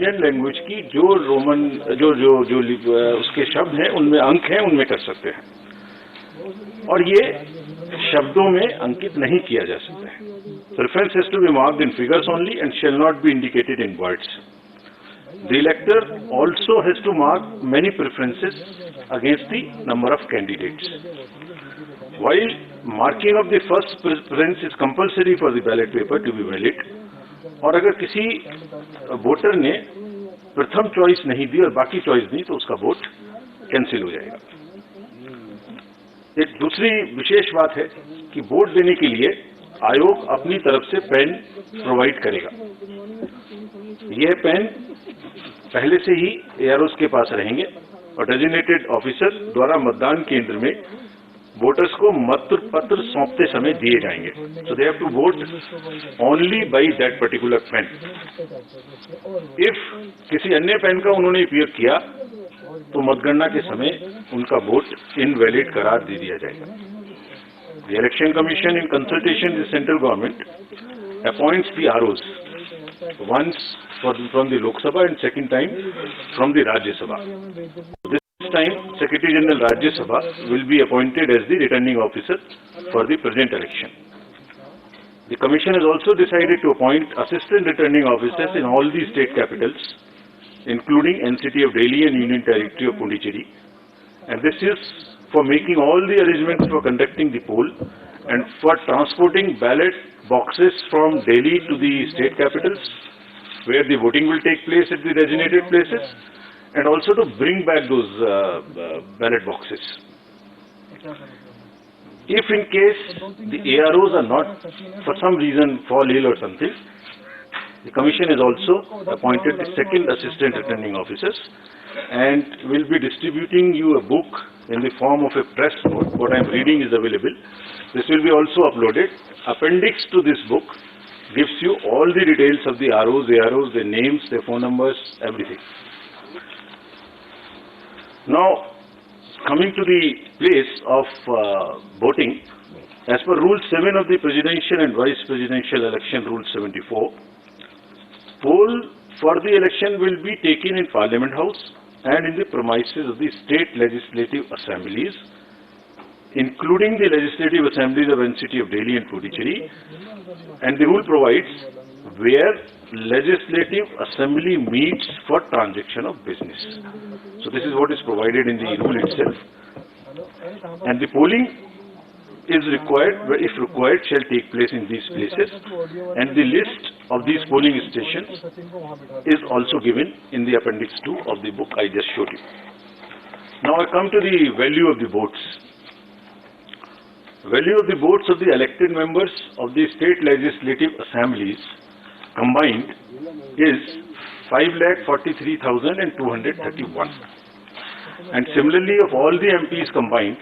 Indian language की जो Roman जो उसके शब्द हैं, उनमें अंक हैं, उनमें कर सकते हैं, और ये शब्दों में अंकित नहीं किया जा सकता है. Preference has to be marked in figures only and shall not be indicated in words. The elector also has to mark many preferences against the number of candidates. While marking of the first preference is compulsory for the ballot paper to be valid, और अगर किसी voter ने प्रथम choice नहीं दी और बाकी choice दी तो उसका वोट कैंसिल हो जाएगा. एक दूसरी विशेष बात है कि वोट देने के लिए आयोग अपनी तरफ से पेन प्रोवाइड करेगा. यह पेन पहले से ही एआरओस के पास रहेंगे और डेजिग्नेटेड ऑफिसर द्वारा मतदान केंद्र में वोटर्स को मत पत्र सौंपते समय दिए जाएंगे. So they have to vote only by that particular pen. If किसी अन्य पेन का उन्होंने उपयोग किया तो मतगणना के समय उनका वोट इनवैलिड करार दे दिया जाएगा. The Election Commission, in consultation with the central government, appoints the ROs, once from the Lok Sabha and second time from the Rajya Sabha. This time, Secretary General Rajya Sabha will be appointed as the returning officer for the present election. The Commission has also decided to appoint assistant returning officers in all the state capitals, including NCT of Delhi and Union Territory of Puducherry, and this is for making all the arrangements for conducting the poll and for transporting ballot boxes from Delhi to the state capitals where the voting will take place at the designated places, and also to bring back those ballot boxes. If in case the AROs are not, for some reason, fall ill or something, the Commission has also appointed the second assistant returning officers and will be distributing you a book in the form of a press note. What I am reading is available. This will be also uploaded. Appendix to this book gives you all the details of the ROs, AROs, their names, their phone numbers, everything. Now, coming to the place of voting, as per Rule 7 of the Presidential and Vice Presidential Election, Rule 74, poll for the election will be taken in Parliament House and in the premises of the state legislative assemblies, including the legislative assemblies of NCT of Delhi and Puducherry, and the rule provides where legislative assembly meets for transaction of business. So this is what is provided in the rule itself, and the polling is required, if required, shall take place in these places, and the list of these polling stations is also given in the appendix 2 of the book I just showed you. Now I come to the value of the votes. Value of the votes of the elected members of the state legislative assemblies combined is 5,43,231. And similarly, of all the MPs combined,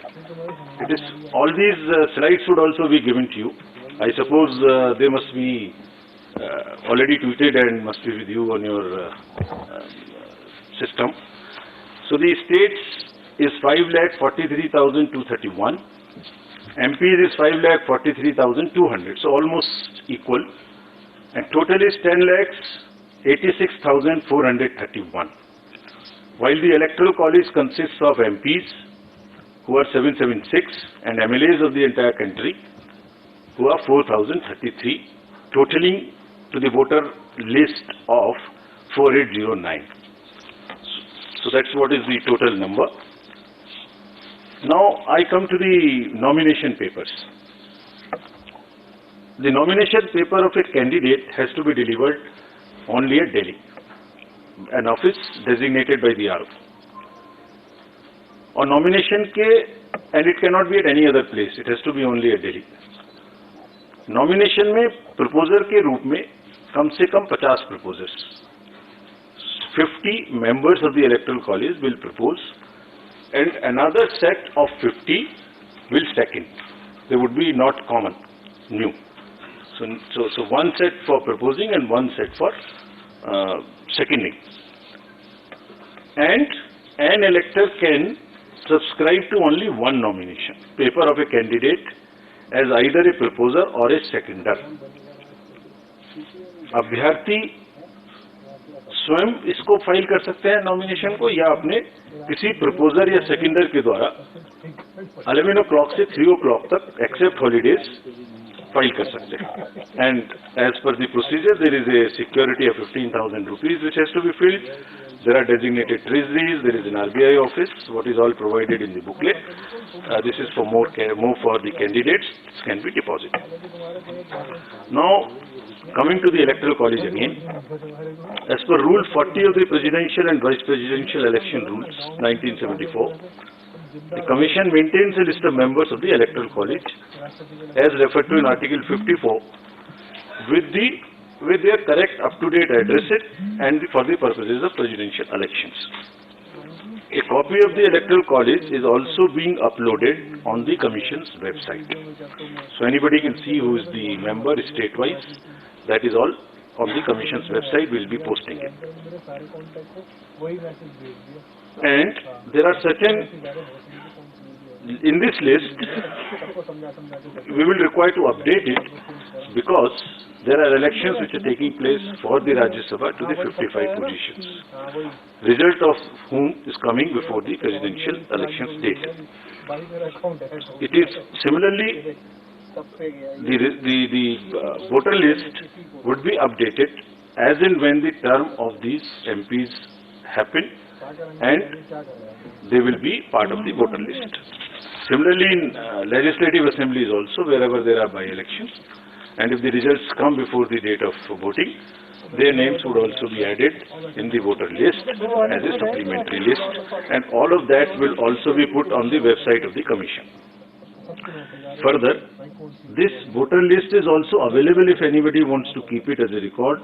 it is all these slides should also be given to you. I suppose they must be already tweeted and must be with you on your system. So the states is 5,43,231. MPs is 5,43,200. So almost equal. And total is 10,86,431. While the electoral college consists of MPs, who are 776, and MLAs of the entire country, who are 4,033, totaling to the voter list of 4809. So that's what is the total number. Now I come to the nomination papers. The nomination paper of a candidate has to be delivered only at Delhi, an office designated by the RO. और nomination के, and it cannot be at any other place, it has to be only at Delhi. Nomination में proposer के रूप में कम से कम 50 proposers, 50 members of the electoral college will propose, and another set of 50 will second. They would be not common, new. So one set for proposing and one set for seconding. And an elector can subscribe to only one nomination paper of a candidate as either a proposer or a seconder. अभ्यर्थी स्वयं इसको file कर सकते हैं nomination को, या अपने किसी प्रपोजर या सेकेंडर के द्वारा 11 o'clock से 3 o'clock तक एक्सेप्ट हॉलीडेज फाइल कर सकते हैं. And as per the procedure there is a security of 15,000 rupees which has to be filled. There are designated treasuries, there is an RBI office, what is all provided in the booklet. This is for more for the candidates, this can be deposited. Now, coming to the electoral college again, as per Rule 40 of the Presidential and Vice Presidential Election Rules, 1974, the Commission maintains a list of members of the electoral college, as referred to in Article 54, with their correct up-to-date addresses and for the purposes of presidential elections. A copy of the electoral college is also being uploaded on the Commission's website. So anybody can see who is the member state-wise. That is all on the Commission's website. We will be posting it. And there are certain, in this list, we will require to update it because there are elections which are taking place for the Rajya Sabha to the 55 positions, result of whom is coming before the presidential elections date. It is similarly, the voter list would be updated as and when the term of these MPs happen, and they will be part of the voter list. Similarly, in legislative assemblies also, wherever there are by-elections, and if the results come before the date of voting, their names would also be added in the voter list as a supplementary list, and all of that will also be put on the website of the Commission. Further, this voter list is also available if anybody wants to keep it as a record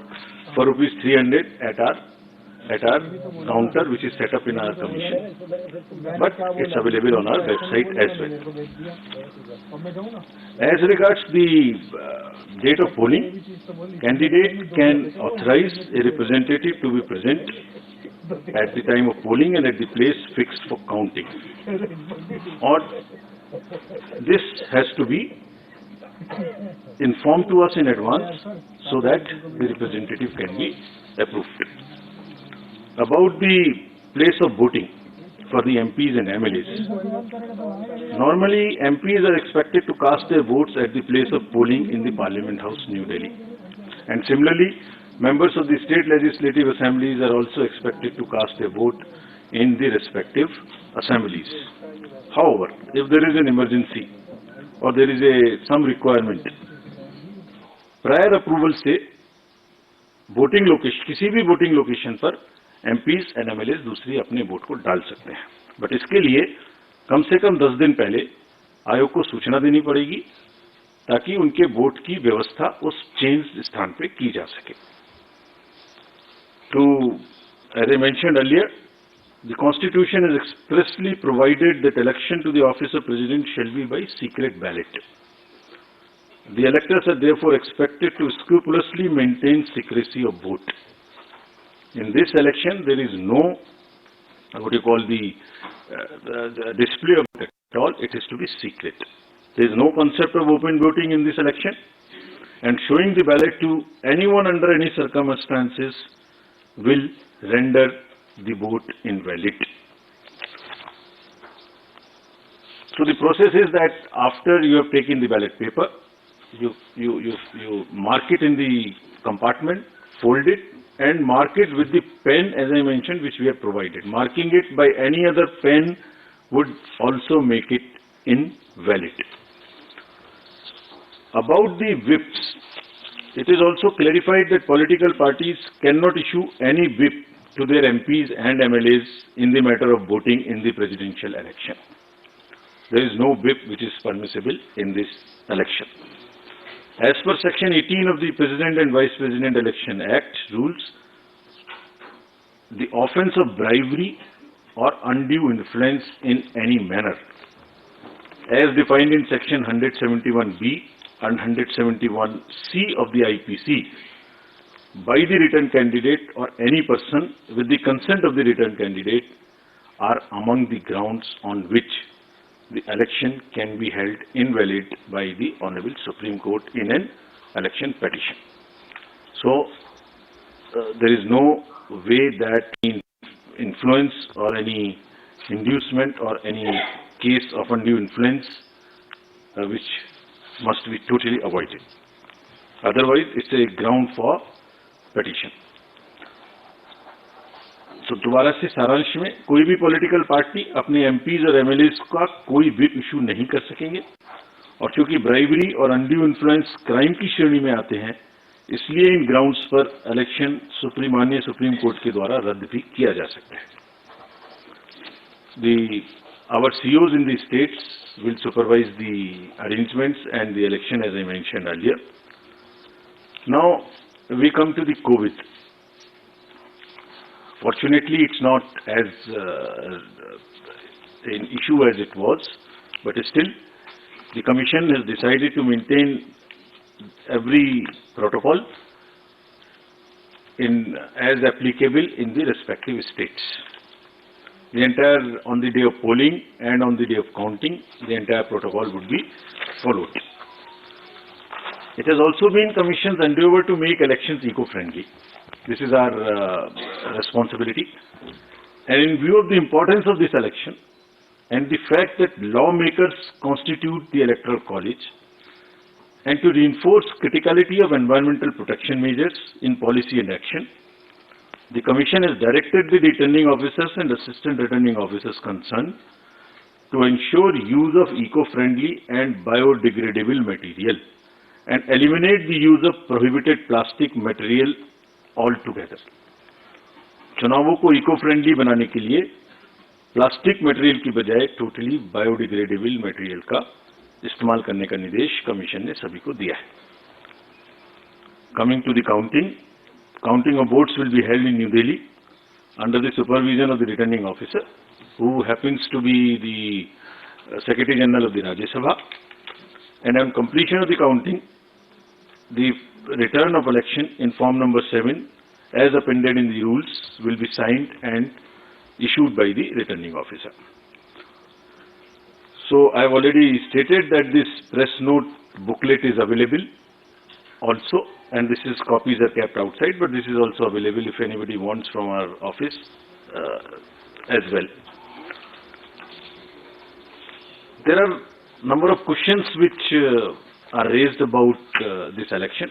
for ₹300 at our counter which is set up in our commission, but it's available on our website as well. As regards the date of polling, candidate can authorize a representative to be present at the time of polling and at the place fixed for counting. Or this has to be informed to us in advance so that the representative can be approved. About the place of voting for the MPs and MLAs. Normally, MPs are expected to cast their votes at the place of polling in the Parliament House, New Delhi. And similarly, members of the state legislative assemblies are also expected to cast their vote in the respective assemblies. However, if there is an emergency or there is some requirement, prior approval से voting location, किसी भी voting location पर MPs and MLAs दूसरी अपने vote को डाल सकते हैं, बट इसके लिए कम से कम 10 दिन पहले आयोग को सूचना देनी पड़ेगी ताकि उनके वोट की व्यवस्था उस चेंज स्थान पे की जा सके. As I mentioned earlier, the Constitution has expressly provided that election to the office of President shall be by secret ballot. The electors are therefore expected to scrupulously maintain secrecy of vote. In this election, there is no, what you call the display of it at all. It is to be secret. There is no concept of open voting in this election, and showing the ballot to anyone under any circumstances will render the vote invalid. So the process is that after you have taken the ballot paper, you mark it in the compartment, fold it, and mark it with the pen, as I mentioned, which we have provided. Marking it by any other pen would also make it invalid. About the whips, it is also clarified that political parties cannot issue any whip to their MPs and MLAs in the matter of voting in the presidential election. There is no whip which is permissible in this election. As per Section 18 of the President and Vice President Election Act rules, the offence of bribery or undue influence in any manner, as defined in Section 171B and 171C of the IPC, by the return candidate or any person with the consent of the return candidate, are among the grounds on which the election can be held invalid by the Honorable Supreme Court in an election petition. So, there is no way that influence or any inducement or any case of undue influence which must be totally avoided. Otherwise, it's a ground for petition. तो दोबारा से सारांश में, कोई भी political party अपने MPs और MLAs का कोई व्हिप इशू नहीं कर सकेंगे, और क्योंकि ब्राइबरी और अनड्यू इन्फ्लुएंस क्राइम की श्रेणी में आते हैं, इसलिए इन ग्राउंड्स पर इलेक्शन माननीय सुप्रीम कोर्ट के द्वारा रद्द भी किया जा सकता है. Our COs in the states will supervise the arrangements and the election, as I mentioned earlier. Now we come to the COVID. Fortunately, it's not as an issue as it was, but still the Commission has decided to maintain every protocol as applicable in the respective states. The entire, on the day of polling and on the day of counting, the entire protocol would be followed. It has also been Commission's endeavour to make elections eco-friendly. This is our responsibility. And in view of the importance of this election and the fact that lawmakers constitute the Electoral College, and to reinforce criticality of environmental protection measures in policy and action, the Commission has directed the returning officers and assistant returning officers concerned to ensure use of eco-friendly and biodegradable material and eliminate the use of prohibited plastic material altogether. चुनावों को eco friendly बनाने के लिए plastic material की बजाय totally biodegradable material का इस्तेमाल करने का निर्देश कमीशन ने सभी को दिया है. Coming to the counting of votes will be held in New Delhi under the supervision of the returning officer, who happens to be the Secretary General of the Rajya Sabha. And on completion of the counting, the return of election in form number 7, as appended in the rules, will be signed and issued by the returning officer. So I have already stated that this press note booklet is available also, and this is copies are kept outside, but this is also available if anybody wants from our office as well. There are number of questions which are raised about this election.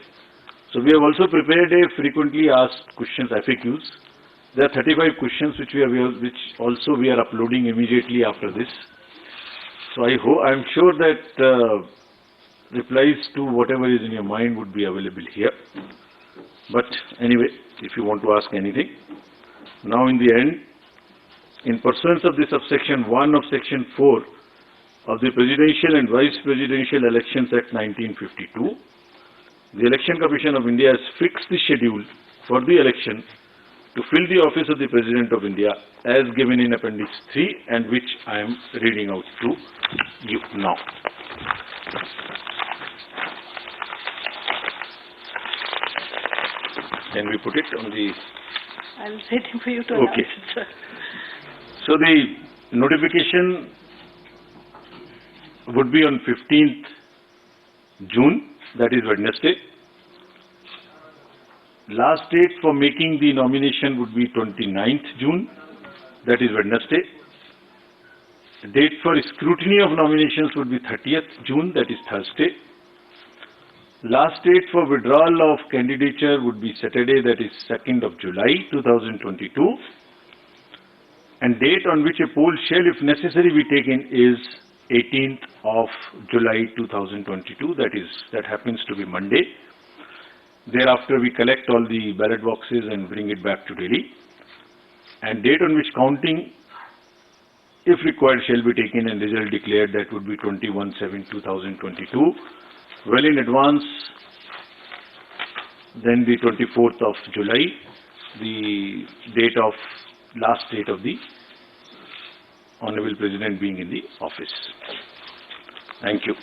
So we have also prepared a frequently asked questions, FAQs. There are 35 questions which we are uploading immediately after this. So I am sure that replies to whatever is in your mind would be available here. But anyway, if you want to ask anything, now in the end, in pursuance of the subsection 1 of section 4 of the Presidential and Vice Presidential Elections Act 1952, the Election Commission of India has fixed the schedule for the election to fill the office of the President of India as given in Appendix 3, and which I am reading out to you now. Can we put it on the... I will waiting for you to announce it, sir. So the notification would be on 15th June, that is Wednesday. Last date for making the nomination would be 29th June, that is Wednesday. Date for scrutiny of nominations would be 30th June, that is Thursday. Last date for withdrawal of candidature would be Saturday, that is 2nd of July 2022. And date on which a poll shall, if necessary, be taken is 18th of July 2022, that happens to be Monday. Thereafter, we collect all the ballot boxes and bring it back to Delhi. And date on which counting, if required, shall be taken and result declared, that would be 21/7/2022. Well in advance, then the 24th of July, the last date of the Honorable President being in the office. Thank you.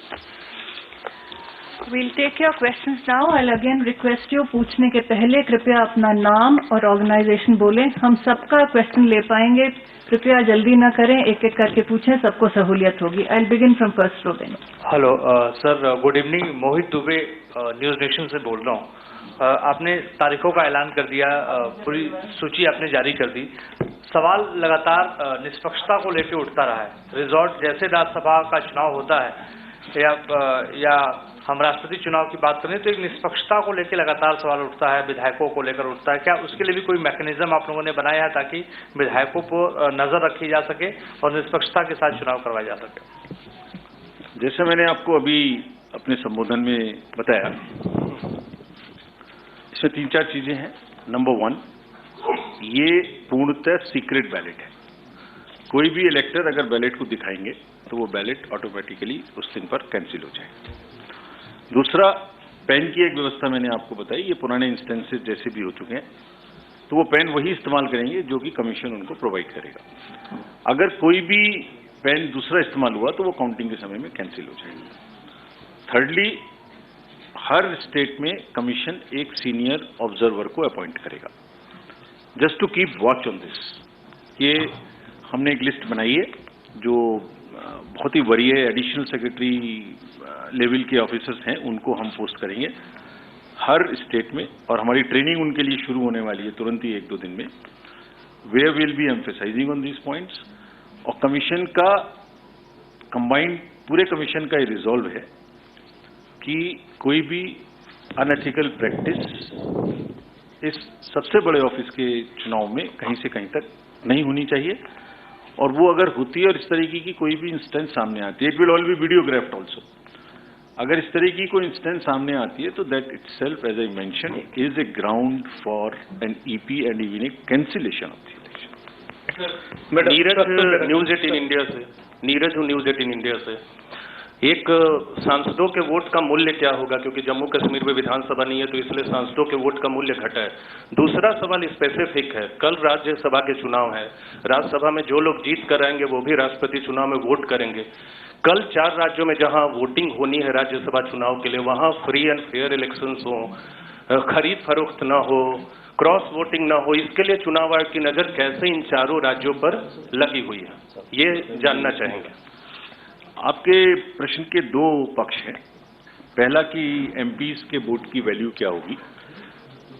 We'll take your questions now. I'll again request you, पूछने के पहले कृपया अपना नाम और organisation बोलें. हम सबका क्वेश्चन ले पाएंगे. कृपया जल्दी ना करें, एक-एक करके पूछें, सबको सहूलियत होगी. I'll begin from first row then. Hello sir, good evening. Mohit Dubey news nation से बोल रहा हूँ. आपने तारीखों का ऐलान कर दिया, पूरी सूची आपने जारी कर दी। सवाल लगातार निष्पक्षता को लेकर उठता रहा है। रिजॉर्ट जैसे राज्यसभा का चुनाव होता है या हम राष्ट्रपति चुनाव की बात करें तो एक निष्पक्षता को लेकर लगातार सवाल उठता है, विधायकों को लेकर उठता है। क्या उसके लिए भी कोई मैकेनिज्म आप लोगों ने बनाया है ताकि विधायकों पर नजर रखी जा सके और निष्पक्षता के साथ चुनाव करवाया जा सके? जैसे मैंने आपको अभी अपने संबोधन में बताया, इसमें 3-4 चीजें हैं। नंबर 1, ये पूर्णतः सीक्रेट बैलेट है। कोई भी इलेक्टर अगर बैलेट को दिखाएंगे तो वो बैलेट ऑटोमेटिकली उस दिन पर कैंसिल हो जाए। दूसरा, पेन की एक व्यवस्था मैंने आपको बताई, ये पुराने इंस्टेंसेस जैसे भी हो चुके हैं, तो वो पेन वही इस्तेमाल करेंगे जो कि कमीशन उनको प्रोवाइड करेगा। अगर कोई भी पेन दूसरा इस्तेमाल हुआ तो वो काउंटिंग के समय में कैंसिल हो जाएगा। थर्डली, हर स्टेट में कमीशन एक सीनियर ऑब्जर्वर को अपॉइंट करेगा, just to keep watch on this. ये हमने एक लिस्ट बनाई है जो बहुत ही वरीय एडिशनल सेक्रेटरी लेवल के ऑफिसर्स हैं, उनको हम पोस्ट करेंगे हर स्टेट में, और हमारी ट्रेनिंग उनके लिए शुरू होने वाली है तुरंत ही 1-2 दिन में। Where will be emphasising on these points. और कमीशन का कंबाइंड, पूरे कमीशन का ये रिजॉल्व है कि कोई भी अनएथिकल प्रैक्टिस इस सबसे बड़े ऑफिस के चुनाव में कहीं से कहीं तक नहीं होनी चाहिए, और वो अगर होती है और इस तरीके की कोई भी इंस्टेंस सामने आती है, it will all be videographed also. अगर इस तरीके की कोई इंस्टेंस सामने आती है तो that itself, as I mention, is a ground for an EP and even a cancellation of the election. Neeraj news 18 India से, नीरज न्यूज 18 इंडिया से, एक सांसदों के वोट का मूल्य क्या होगा, क्योंकि जम्मू कश्मीर में विधानसभा नहीं है तो इसलिए सांसदों के वोट का मूल्य घटा है। दूसरा सवाल स्पेसिफिक है, कल राज्यसभा के चुनाव है, राज्यसभा में जो लोग जीत कर आएंगे वो भी राष्ट्रपति चुनाव में वोट करेंगे। कल 4 राज्यों में जहां वोटिंग होनी है राज्यसभा चुनाव के लिए, वहां फ्री एंड फेयर इलेक्शंस हो, खरीद फरोख्त न हो, क्रॉस वोटिंग न हो, इसके लिए चुनाव आयोग की नजर कैसे इन चारों राज्यों पर लगी हुई है, ये जानना चाहेंगे। आपके प्रश्न के 2 पक्ष हैं। पहला कि एमपीज के वोट की वैल्यू क्या होगी,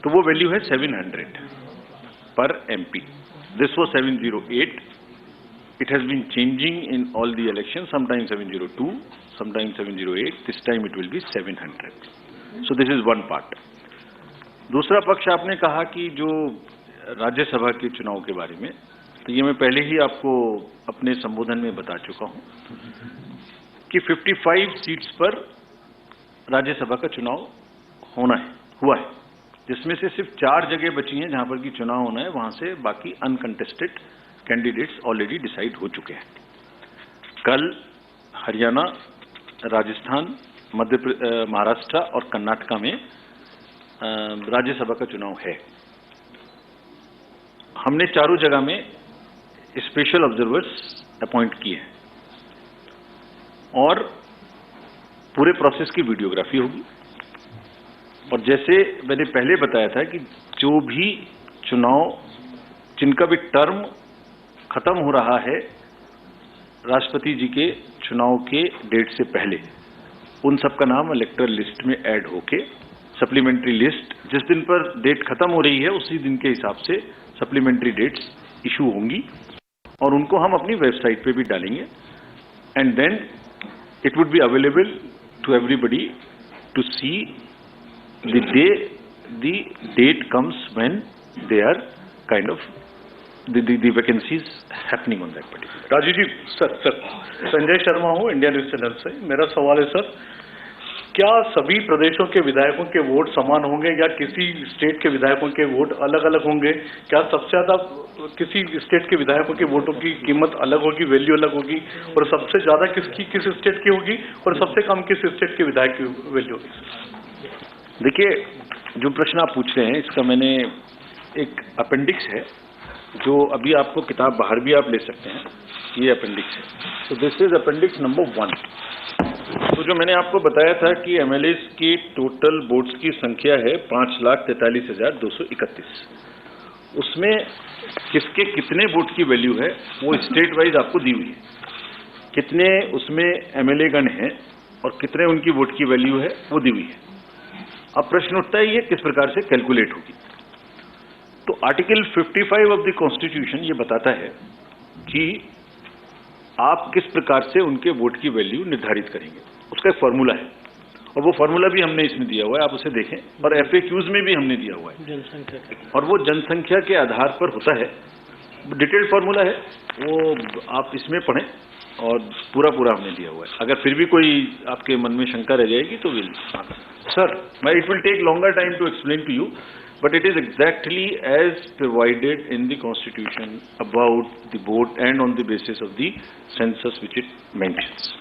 तो वो वैल्यू है 700 पर MP. This was 708. It has been changing in all the elections, sometimes 702, sometimes 708, this time it will be 700. So this is one part. दूसरा पक्ष आपने कहा कि जो राज्यसभा के चुनाव के बारे में, तो ये मैं पहले ही आपको अपने संबोधन में बता चुका हूं कि 55 सीट्स पर राज्यसभा का चुनाव हुआ है, जिसमें से सिर्फ 4 जगह बची हैं जहां पर कि चुनाव होना है, वहां से बाकी अनकंटेस्टेड कैंडिडेट्स ऑलरेडी डिसाइड हो चुके हैं। कल हरियाणा, राजस्थान, महाराष्ट्र और कर्नाटका में राज्यसभा का चुनाव है। हमने चारों जगह में स्पेशल ऑब्जर्वर्स अपॉइंट किए हैं और पूरे प्रोसेस की वीडियोग्राफी होगी। और जैसे मैंने पहले बताया था कि जो भी चुनाव जिनका भी टर्म खत्म हो रहा है राष्ट्रपति जी के चुनाव के डेट से पहले, उन सब का नाम इलेक्टरल लिस्ट में ऐड होके सप्लीमेंट्री लिस्ट जिस दिन पर डेट खत्म हो रही है उसी दिन के हिसाब से सप्लीमेंट्री डेट्स इशू होंगी और उनको हम अपनी वेबसाइट पे भी डालेंगे। And then it would be available to everybody to see the day the date comes when they are kind of the vacancies happening on that particular. Rajiv ji, sir Sanjay Sharma हूँ India news channel से। मेरा सवाल है sir, क्या सभी प्रदेशों के विधायकों के वोट समान होंगे या किसी स्टेट के विधायकों के वोट अलग अलग होंगे? क्या सबसे ज्यादा किसी स्टेट के विधायकों के वोटों की कीमत अलग होगी, वैल्यू अलग होगी, और सबसे ज्यादा किस स्टेट की होगी और सबसे कम किस स्टेट के विधायक की वैल्यू होगी? देखिए, जो प्रश्न आप पूछ रहे हैं इसका मैंने एक अपेंडिक्स है जो अभी आपको किताब बाहर भी आप ले सकते हैं, ये अपेंडिक्स है। तो दिस इज अपेंडिक्स नंबर 1। तो जो मैंने आपको बताया था कि एमएलएस की टोटल वोट्स की संख्या है 5,43,231, उसमें किसके कितने वोट की वैल्यू है वो स्टेट वाइज आपको दी हुई है। कितने उसमें एमएलए गण हैं और कितने उनकी वोट की वैल्यू है वो दी हुई है। अब प्रश्न उठता है ये किस प्रकार से कैलकुलेट होगी। तो आर्टिकल 55 ऑफ द कॉन्स्टिट्यूशन ये बताता है कि आप किस प्रकार से उनके वोट की वैल्यू निर्धारित करेंगे, उसका एक फॉर्मूला है और वो फॉर्मूला भी हमने इसमें दिया हुआ है, आप उसे देखें, और FAQs में भी हमने दिया हुआ है और वो जनसंख्या के आधार पर होता है। डिटेल्ड फॉर्मूला है, वो आप इसमें पढ़ें और पूरा हमने दिया हुआ है। अगर फिर भी कोई आपके मन में शंका रह जाएगी तो will sir, it will take longer time to explain to you, but it is exactly as provided in the constitution about the vote and on the basis of the census which it mentions.